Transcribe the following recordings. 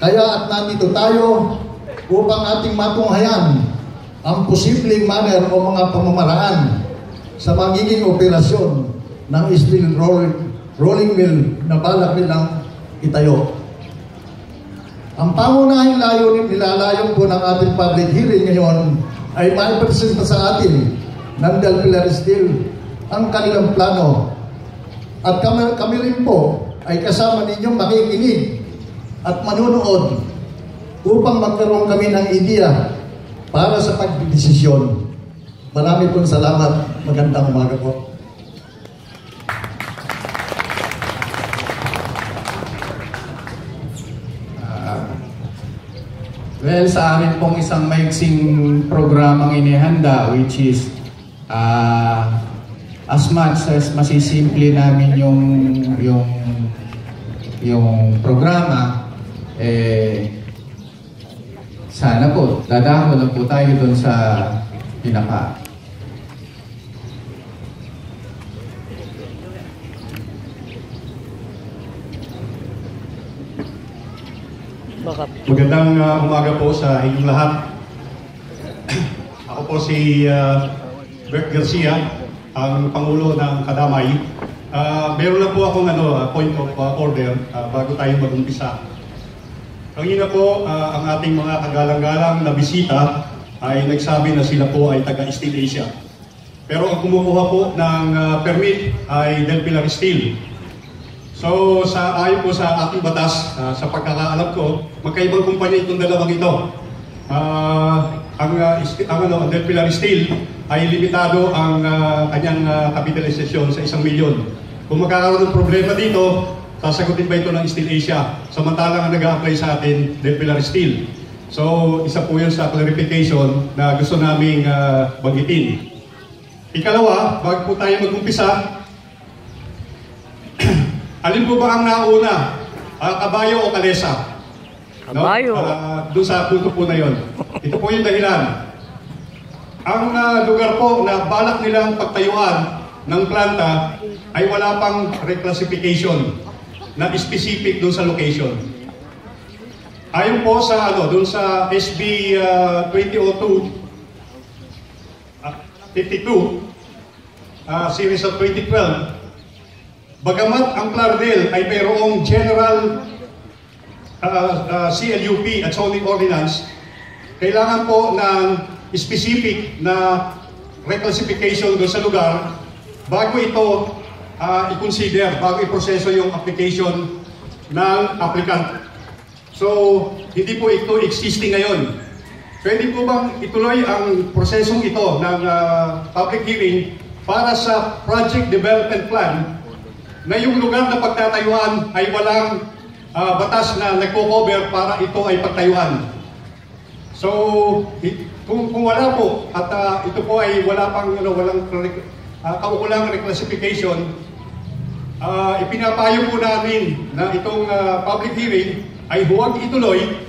Kaya at nandito tayo upang ating matunghayan ang posibleng manner o mga pamamaraan sa magiging operasyon ng steel rolling mill na balak nilang itayo. Ang pangunahing nilalayon po ng ating public hearing ngayon ay maipresenta sa atin ng Del Pilar Steel ang kanilang plano. At kami rin po ay kasama ninyong makikinig at manunood upang magkaroon kami ng ideya para sa pagdidesisyon. Marami pong salamat. Magandang umaga po. Well, sa amin pong isang maiksing programang inihanda, which is as much as masisimple namin yung programa, sana po, dadako lang po tayo doon sa pinaka. Magandang umaga po sa inyong lahat. Ako po si Bert Garcia, ang Pangulo ng Kadamay. Meron lang po akong point of order bago tayo mag-umpisa. Kanina po, ang ating mga kagalang-galang na bisita ay nagsabi na sila po ay taga-Steel Asia. Pero ang kumukuha po ng permit ay Del Pilar Steel. So, ayon po sa ating batas, sa pagkakaalam ko, magkaibang kumpanya itong dalawang ito. Ang Del Pilar Steel ay limitado ang kanyang kapitalisasyon sa 1 milyon. Kung magkakaroon ng problema dito, sasagutin ba ito ng Steel Asia? Samantalang ang nag-a-apply sa atin, Del Pilar Steel. So, isa po yun sa clarification na gusto naming banggitin. Ikalawa, bago po tayo mag-umpisa, alin po ba ang nauna? Kabayo o kalesa? Kabayo. No? Doon sa punto po na yon. Ito po yung dahilan. Ang lugar po na balak nilang pagtayuan ng planta ay wala pang reclassification na specific doon sa location. Ayon po sa doon sa SB 2002 series of 2012, bagamat ang Plardel ay mayroong general CLUP at zoning ordinance, kailangan po ng specific na reclassification doon sa lugar bago ito i-consider, bago i-proseso yung application ng applicant. So, hindi po ito existing ngayon. Pwede po bang ituloy ang prosesong ito ng public hearing para sa project development plan na yung lugar na pagtatayuan ay walang batas na nagko-cover para ito ay pagtayuan. So, kung wala po at ito po ay wala pang walang kaukulang reclassification, ipinapayo po namin na itong public hearing ay huwag ituloy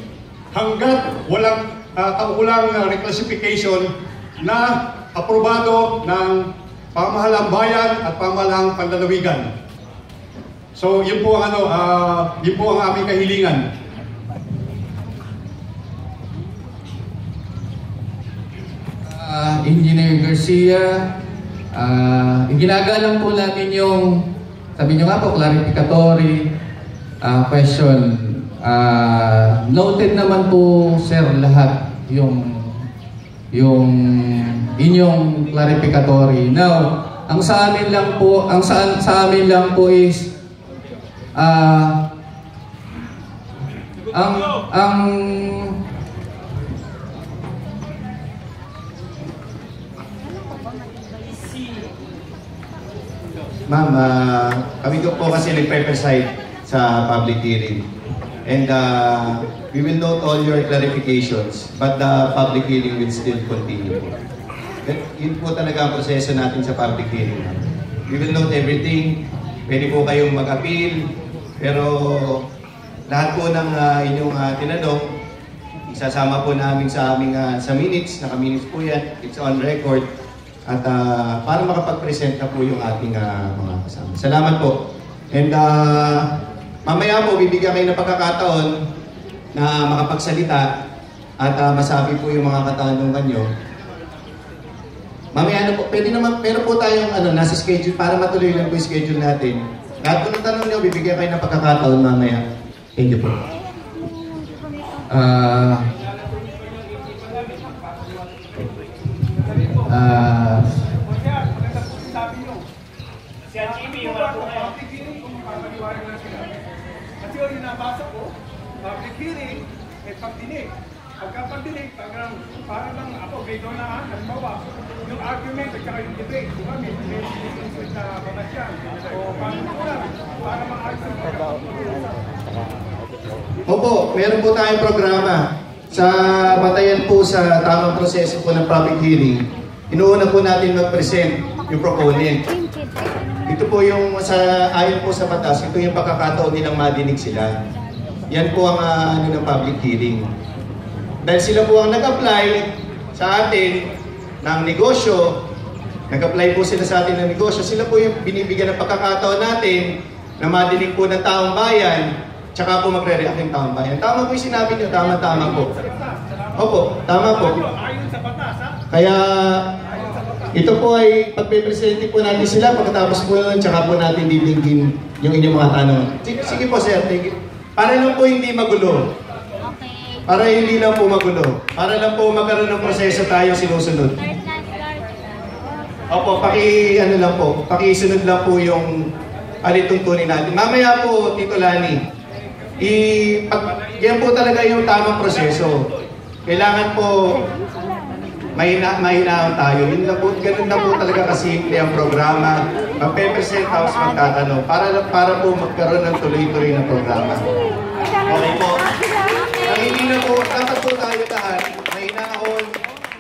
hanggat walang kaukulang reclassification na aprobado ng pamahalang bayan at pamahalang panlalawigan. So, yun po ang yun po ang aming kahilingan. Engineer Garcia, ginagalang po namin yung, sabi nyo nga po, clarificatory question. Noted naman po, sir, lahat yung inyong clarificatory. Now, ang sa amin lang po, is Ma'am, kami po kasi nagpe-preside sa public hearing. And we will note all your clarifications, but the public hearing will still continue. Yun po talaga ang proseso natin sa public hearing. We will note everything. Pwede po kayong mag-appeal, pero lahat po ng inyong tinanong, isasama po namin sa aming sa minutes, naka-minutes po yan, it's on record. At para makapag-present na po yung ating mga kasama. Salamat po. And mamaya po, bibigyan kayo ng pagkakataon na makapagsalita at masabi po yung mga katanungan nyo. Mamaya na po, pwede naman, meron po tayong nasa schedule para matuloy lang po yung schedule natin. Lahat po ng tanong nyo, bibigyan kayo ng pagkakataon mamaya. Thank you po. Kasi yung nabasa ko, public hearing, may pagdinig. Pagkapagdinig, parang ako, grade na halimbawa, yung argument at saka yung debate, di ba, may difference na batas yan. O para ma-argue Opo, meron po tayong programa. Sa batayan po sa tamang proseso po ng public hearing, inuuna po natin mag-present yung proponent. Ito po yung ayon po sa batas, ito yung pagkakataon nilang madinig sila. Yan po ang ng public hearing. Dahil sila po ang nag-apply sa atin ng negosyo, nag-apply po sila sa atin ng negosyo, sila po yung binibigyan ng pagkakataon natin na madinig po ng taong bayan, tsaka po magre-react yung taong bayan. Tama po yung sinabi nyo, tama po. Opo, tama po. Kaya ito po ay pagpe-presente po natin sila, pagkatapos po nun, tsaka po natin didinggin yung inyong mga tanong. Sige po sir, thank you. Para lang po hindi magulo. Para hindi lang po magulo. Para lang po magkaroon ng proseso tayo sinusunod. Opo, pakisunod lang po yung alituntunin natin. Mamaya po, Tito Lani, yan po talaga yung tamang proseso. Kailangan po mahinahon tayo. Yun lang po, ganun na po talaga kasimple ang programa. Magpe-present tapos magtatanong. Para po magkaroon ng tuloy-tuloy na programa. Okay po. Hindi na po, dapat po tayo lahat, mahinahon,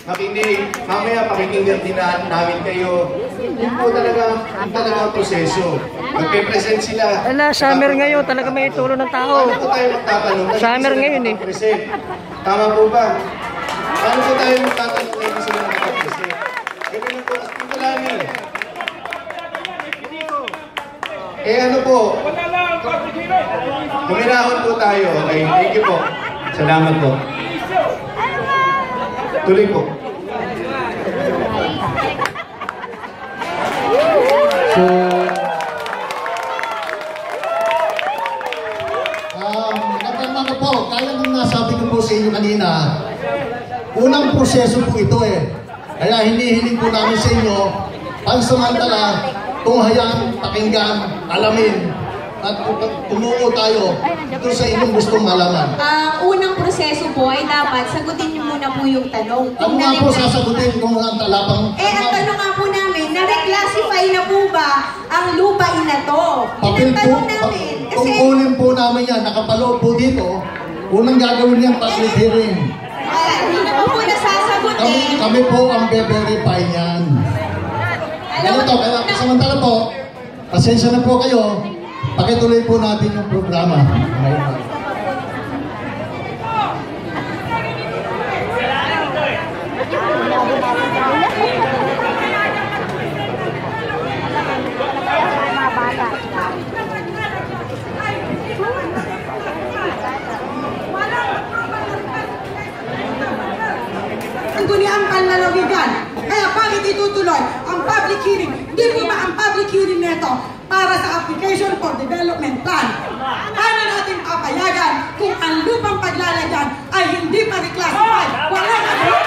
makinig, mamaya pakikinggan din namin kayo. Yun po talaga ang proseso. Magpe-present sila. Ala, summer ngayon, talaga may tulo ng tao. Paano po tayo magtatanong? Summer ngayon eh. Tama po ba? Paano po tayo magtatanong ngayon sila magpe-present? Ganun lang po, Tito Lani. Ano po? Kuminahon po tayo. Okay, thank you po. Salamat po. Tuloy po. So, nagkakaroon po, kaya nung nasabi ko po sa inyo kanina, unang proseso po ito Kaya hinihiling po namin sa inyo, pansamantala, tunghayan, pakinggan, alamin, at tumuko tayo doon sa inyong gustong malaman. Unang proseso po ay dapat sagutin niyo muna po yung tanong. Ano nga po sasagutin kung ang talapang... ang tanong nga po namin, na-reclassify na po ba ang lupain na to? Tanong namin. Kung kunin po namin yan, nakapaloob po dito, unang gagawin niyang public hearing. Hindi na po nasasagutin. Kami po ang be-verify niyan. Ganito, kaya samantala po, pasensya na po kayo, pakituloy po natin yung programa. Ang guniang panlalawigan. Kaya bakit itutuloy ang public hearing? Hindi po ba ang public hearing nito para sa application for development plan? Paano natin papayagan kung ang lupang paglalagyan ay hindi pa reclassified? Wala na po!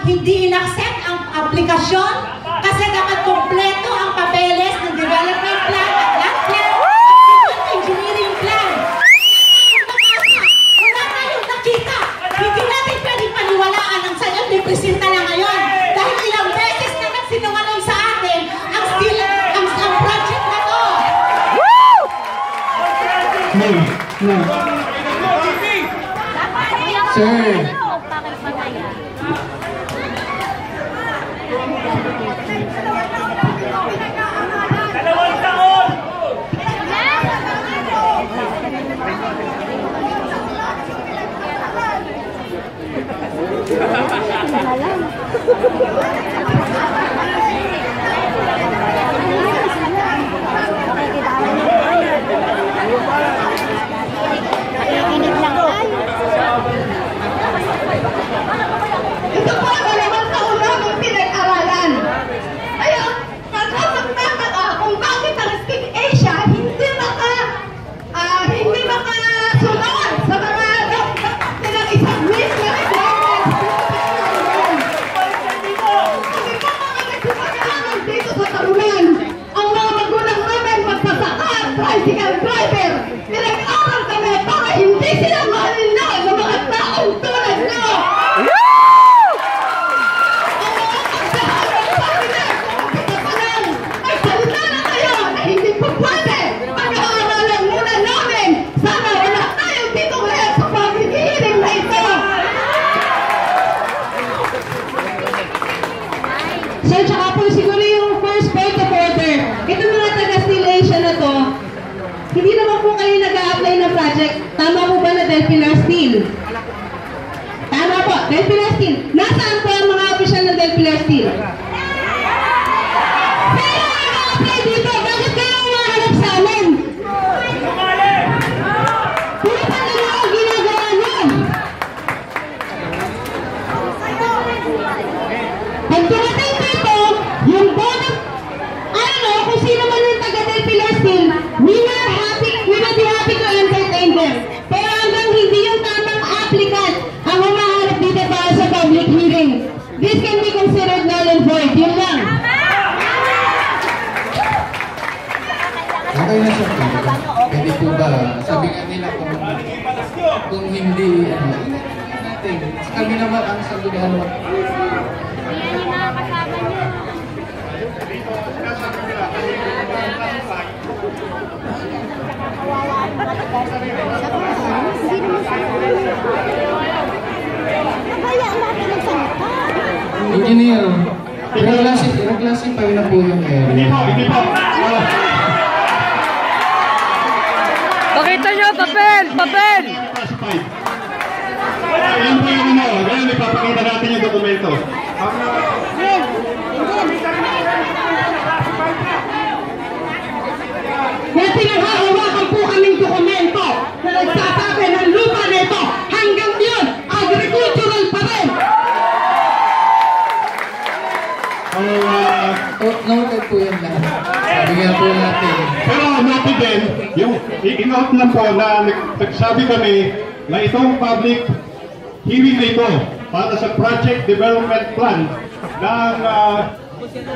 Hindi in-accept ang aplikasyon kasi dapat kompleto ang papeles ng development plan at land plan at engineering plan. Sir. Ito po ang dalawang taon naming pinag-aralan. Ayun, nagkakagtataka kung bakit ang Skip Asia hindi makasunod sa mga nilang isang-win na requirements. Kami po mga nagsimagalan dito sa talunan. Ang mga magulang namin magsasaka, tricycle driver. Pinag-aral kami para hindi sila mahalina ng mga taong tulad nyo. So, tsaka po siguro yung first point of order. Itong mga taga-Steel Asia na to, hindi naman po kayo nag-a-apply ng project. Tama po ba na Del Pilar Steel? Tama po, Del Pilar Steel. Nasaan po ang mga opisyal ng Del Pilar Steel? Pero nag-a-apply dito, bakit kayo umahanap sa amin? Puro pa naman ang ginagawa niyo. Pag dumating dito, yung board of, kung sino man yung taga Del Pilar Steel, we will be happy to entertain them. Pero hanggang hindi yung tamang applicant ang humaharap dito para sa public hearing, this can be considered null and void. Yun lang. Okay na siya. Pwede po ba? Sabi nga nila kung hindi, natin. Kami naman ang sabihan mo. Ayan yung nakakasama niyo. Engineer, i-reclassify na po yung area. Pakita nyo, papel! Papel! Ayan po yung ngayon ipapakita natin yung dokumento. May pinaghahawakan po kaming dokumento na nagsasabi ng lupa nito hanggang yun, agricultural pa rin. Noted po yan lahat. Sabi nga po natin. Pero noted din, yung in-note lang po na nagsabi kami na itong public hearing na ito para sa project development plan ng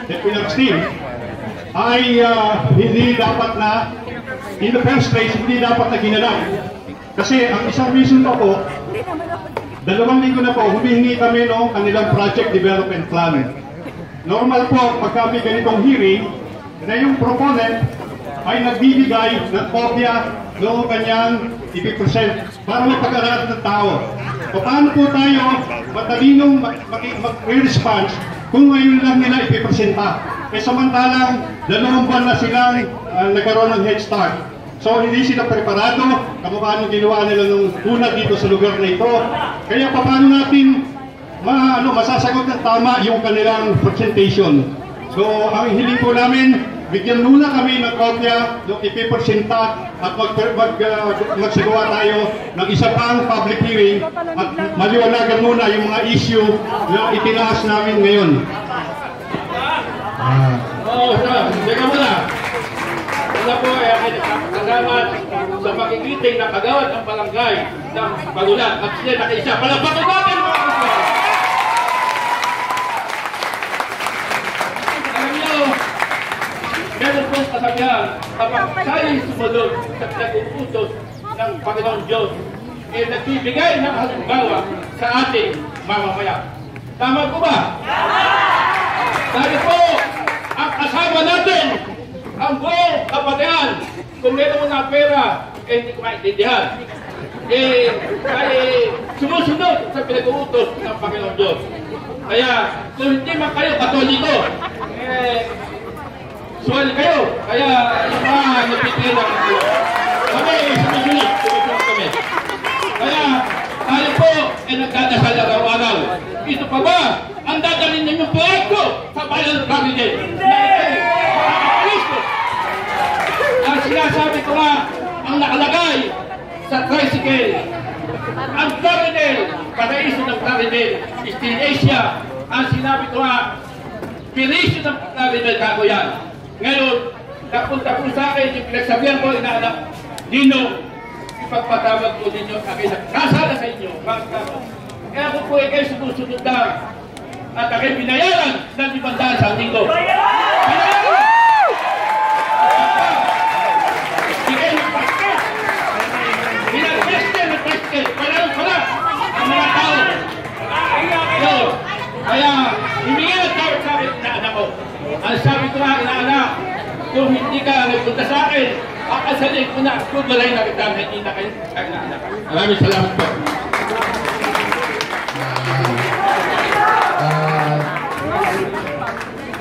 Pilar Steel ay hindi dapat na, in the first place, hindi dapat na ginanap. Kasi ang isang reason po, 2 linggo na po, humihingi kami ng kanilang project development plan. Normal po, pagka may ganitong hearing, na yung proponent ay nagbibigay ng kopya ng kanyang ipipresent para may pag-aralan ng tao. Paano po tayo matalinong mag-response kung ngayon lang nila ipipresenta? Eh samantalang 2 buwan na silang nagkaroon ng head start. So hindi sila preparado, kamukha ng ginawa nila nung una dito sa lugar na ito. Kaya paano natin masasagot ng tama yung kanilang presentation? So ang hiling po namin, bigyan muna kami ng kopya ng ipipresenta at magsagawa tayo ng isa pang public hearing at maliwanagan muna yung mga issue na itinaas namin ngayon. Teka muna. Una po ay nakakasalamat sa makikiting na kagawad ng barangay ng Bagulan at sila nakaisa. Palakpakan natin mga kasama! Alam niyo, meron po kasabihan kapag tayo'y sumunod sa pinag-uutos ng Panginoon Diyos ay nagbibigay ng halimbawa sa ating mamamayan. Tama po ba? Dahil po, ang kasama natin, ang buong kapatian, kung meron mo na pera, hindi ko maintindihan. Sumusunod sa pinag-uutos ng Panginoon Diyos. Kaya, kung hindi man kayo Katoliko, suwali kayo. Kaya, yung mga napipilang kayo. Kami, sumusunod kami. Kaya, tayo po ay nagdadasal araw-araw. Ito pa ba? Ang dadalhin ninyong proyekto sa bayan ng Cavite. Ang sinasabi ko nga, ang nakalagay sa tricycle, ang Claridel, paraiso ng Claridel, Still Asia, ang sinabi ko nga, pinisyo ng Claridel kako yan. Ngayon, napunta po sa akin, yung pinagsabihan ko, inaanak, Nino, ipagpatawag po ninyo sa akin, kasala sa inyo, kaya kung po ay kayo sumusunod lang, at aking binayaran ng 500 sa linggo. Binayaran! Pala ang mga tao. Kaya, himingi ang tawag sa akin na anak ko. Ang sabi ko nga, inaanak, kung hindi ka nagpunta sa akin, akasalin ko na, kukulay na kita, hindi na kayo inaanak. Maraming salamat po.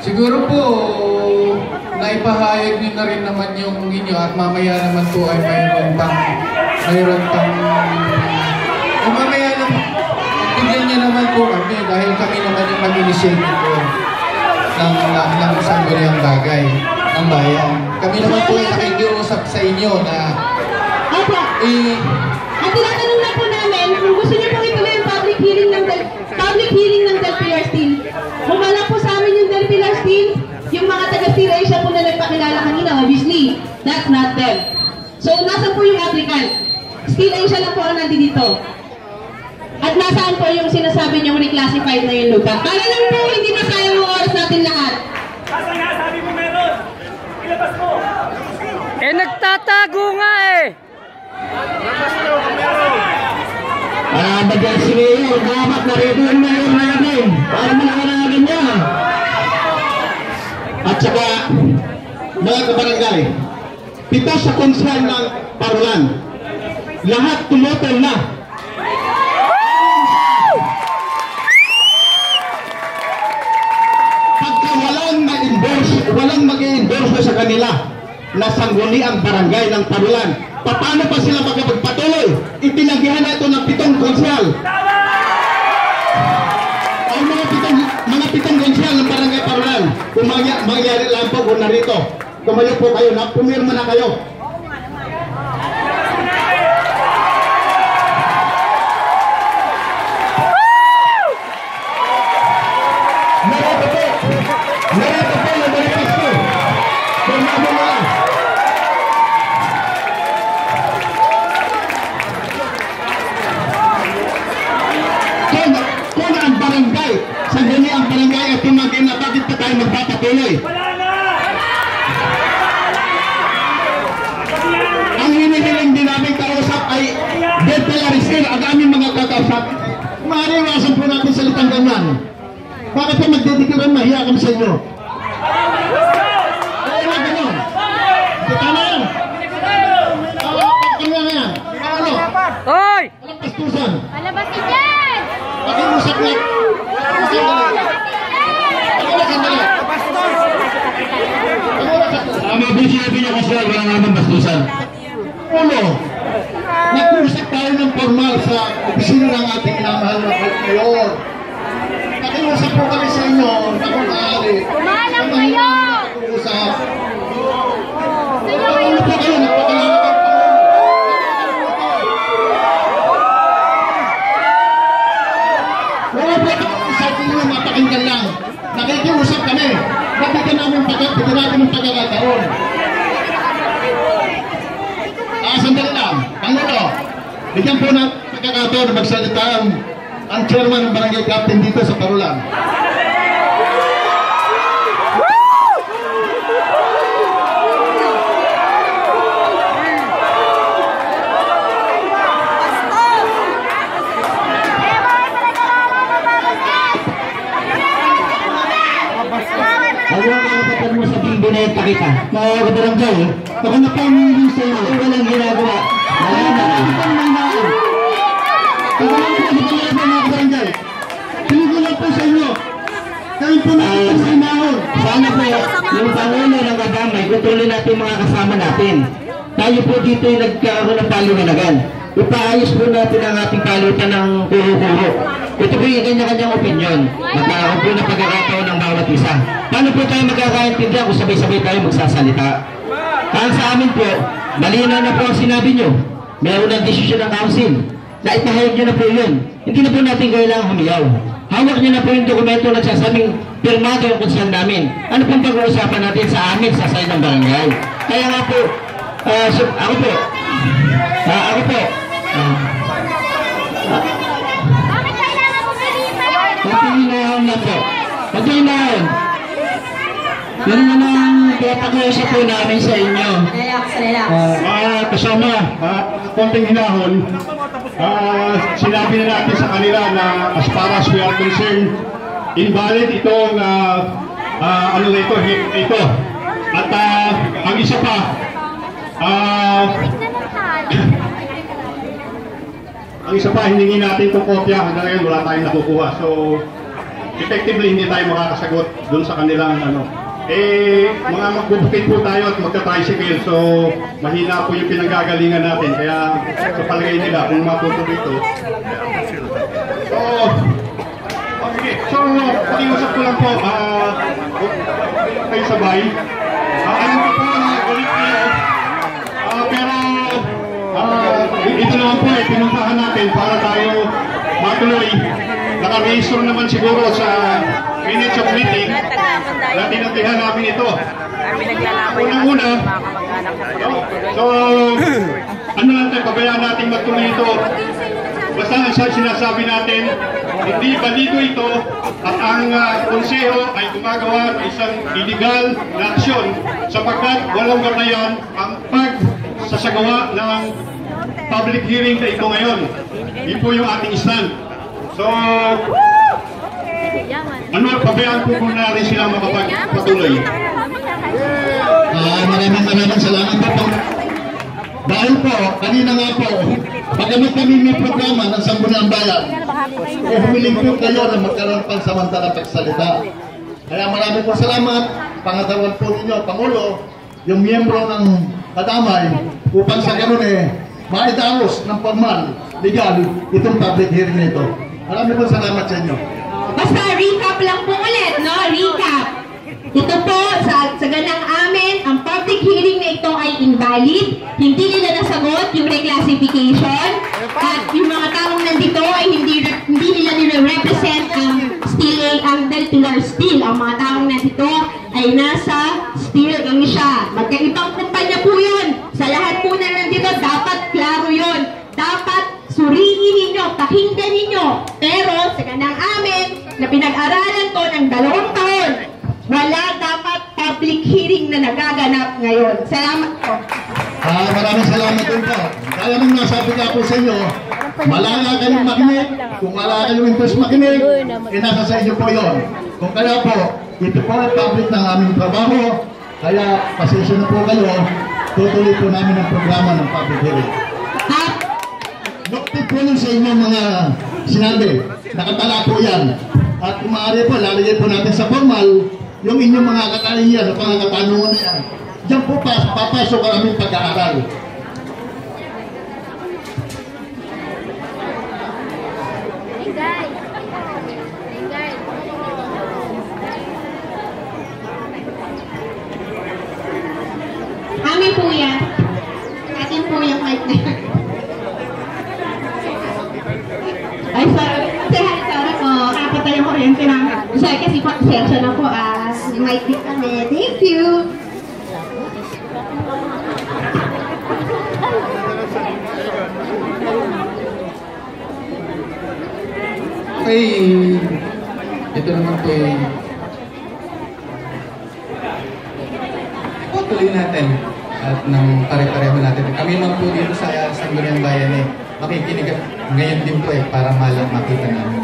Siguro po, naipahayag nyo na rin naman yung inyo at mamaya naman po ay mayroon pang mamaya naman, tignan nyo naman po kami dahil kami naman yung mag-initiate po ng sangguniang bagay ng bayan. Kami naman po ay nakikiusap sa inyo na at tinatanong na po namin kung gusto nyo pong ituloy yung public hearing ng Del Pilar Steel. Bumala po sa amin yung Del Pilar Steel, yung mga taga-Steel Asia po na nagpakilala kanina, obviously, that's not them. So, nasa po yung applicant? Steel Asia lang po ang nandito. At nasaan po yung sinasabi niyong reclassified na yung lugar? Para lang po, hindi masayang ang oras natin lahat. Kasi nga, sabi mo meron. Ilabas mo. Nagtatago nga eh. Bagay si Mayor, dapat narito yung Mayor natin para malakanagan niya. At saka, mga kabarangay, 7 sa konsel ng Parulan, lahat tumotol na. Pagka walang mag-endorse sa kanila na sangguni ang barangay ng Parulan, paano pa sila magpapatuloy? Itinanggihan na ito ng 7 konsel. Ang mga 7 konsel ng barangay Parulan, kung mangyari lang po kung narito, tumayo po kayo, pumirma na kayo. Narito po yung manifesto. Pumama na. Kung ang barangay, sa gani ang barangay at tumagin na bakit pa tayo magpapatuloy? Ang hinihiling din namin kausap ay Del Pilar Steel, ang aming mga kakausap. Mariwasan po natin salitang ganyan. Bakit pa magdedikiran, mahiya kami sa inyo? Ay, na gano'n. Kita na yan. Pagkano na yan. Ano? Hoy! Walang pastusan. Palabasin yan! Pakimusap na. Mabilis sinabi niya kasi wala naman bastusan. Uno, nag-uusap tayo ng formal sa opisina ng ating inamahal na mayor. Nakiusap po kami sa inyo na kung maaari. Kumalang kayo! Nakiusap. Nakiusap po kayo, nagpakalaman po. Wala po sa inyo, mapakinggan lang. Nakikiusap kami. Nabigyan namin ng pagkakataon. Sandali lang. Pangulo, bigyan po ng pagkakataon na magsalita ang chairman ng barangay captain dito sa Parulan. Mo sa bineta kita. Mga kabarangay, baka napamuhin sa iyo, walang ginagawa. Kayo po natin sa inahon. Sana po, yung Pangulo ng Abamay, kontrolin natin mga kasama natin. Tayo po dito yung nagkaroon ng paliwanagan. Ipaayos po natin ang ating palitan ng kuro-kuro. Ito po yung kanya-kanyang opinion. Magkakaroon po ng pagkakataon ng bawat isa. Paano po tayo magkakaintindihan kung sabay-sabay tayo magsasalita? Kaya sa amin po, malinaw na po ang sinabi nyo. Meron ng desisyon ng council. Naipahayag nyo na po yun. Hindi na po natin kailangang humiyaw. Hawak nyo na po yung dokumento na nagsasabing pirmado yung konsern namin. Ano pong pag-uusapan natin sa amin sa side ng barangay? Kaya nga po, ako po, pagkainahon na po. Pagkainahon. Yan na lang pag-uusap po namin sa inyo. Kasama, konting hinahon, sinabi na natin sa kanila na as far as we are concerned, invalid itong ano na ito. At ang isa pa, hiningi natin itong kopya. Hanggang ngayon wala tayong nakukuha. So, effectively hindi tayo makakasagot dun sa kanilang mga magbubukit po tayo at magka-tricycle. So, mahina po yung pinanggagalingan natin. Kaya sa palagay nila, kung matutuloy ito. So, pakiusap ko lang po, kayo sabay. Alam ko po na ulit niyo. Pero, ito naman po pinuntahan natin para tayo matuloy. Naka-register naman siguro sa minutes of meeting na tinatihan namin ito. Unang-una, so, ano lang tayo, pabayaan natin magtuloy ito. Basta ang sinasabi natin, hindi balido ito at ang konseho ay gumagawa ng isang illegal na aksyon sapagkat walang ganayan ang pagsasagawa ng public hearing na ito ngayon. Yun po yung ating stand. So, pabayaan po muna rin sila makapagpatuloy. Maraming salamat po. Dahil po, kanina nga po, pagkamit kami may programa ng Sangguniang Bayan, humiling po kayo na magkaroon pang samantalang pagsalita. Kaya marami po salamat, pangatawan po ninyo, Pangulo, yung miyembro ng Kadamay, upang sa ganun maidalos ng formal, legal, itong public hearing nito. Marami po salamat sa inyo. Basta recap lang po ulit, no? Recap. Ito po, sa ganang amin, ang public hearing na ito ay invalid. Hindi nila nasagot yung reclassification. At yung mga taong nandito ay hindi nila nire-represent ang Tular Steel. Ang mga taong nandito ay nasa Steel Asia. Magkaibang kumpanya po yun. Sa lahat po na nandito, dapat klaro yun. Dapat suriin ninyo, pakinggan ninyo. Pero sa ganang amin, na pinag-aralan to ng 2 taon, wala dapat public hearing na nagaganap ngayon. Salamat po. Maraming salamat din po. Kaya nang nasabi ka po sa inyo, malala kayong makinig. Kung wala kayong interest makinig, nasa sa inyo po yun. Kung kaya po, ito po ang public ng aming trabaho. Kaya pasensya na po kayo, tutuloy po namin ang programa ng public hearing. Noktig po nun sa inyo mga sinabi. Nakatala po yan. At kung maaari po, lalagay po natin sa formal yung inyong mga kakahiyan at mga katanungan na yan. Diyan po papasok ang aming pag-aaral. Amin po yan. Atin po yung mic na yan. Ay, sorry. Sorry po. Kapatay yung kuryente namin. Sorry kasi po, sensya na po. Mic din kami. Thank you. Okay. Ito naman po tuloy natin at ng pare-pareho natin. Kami naman po dito sa Sangguniang Bayan makikinig ngayon din po para makita namin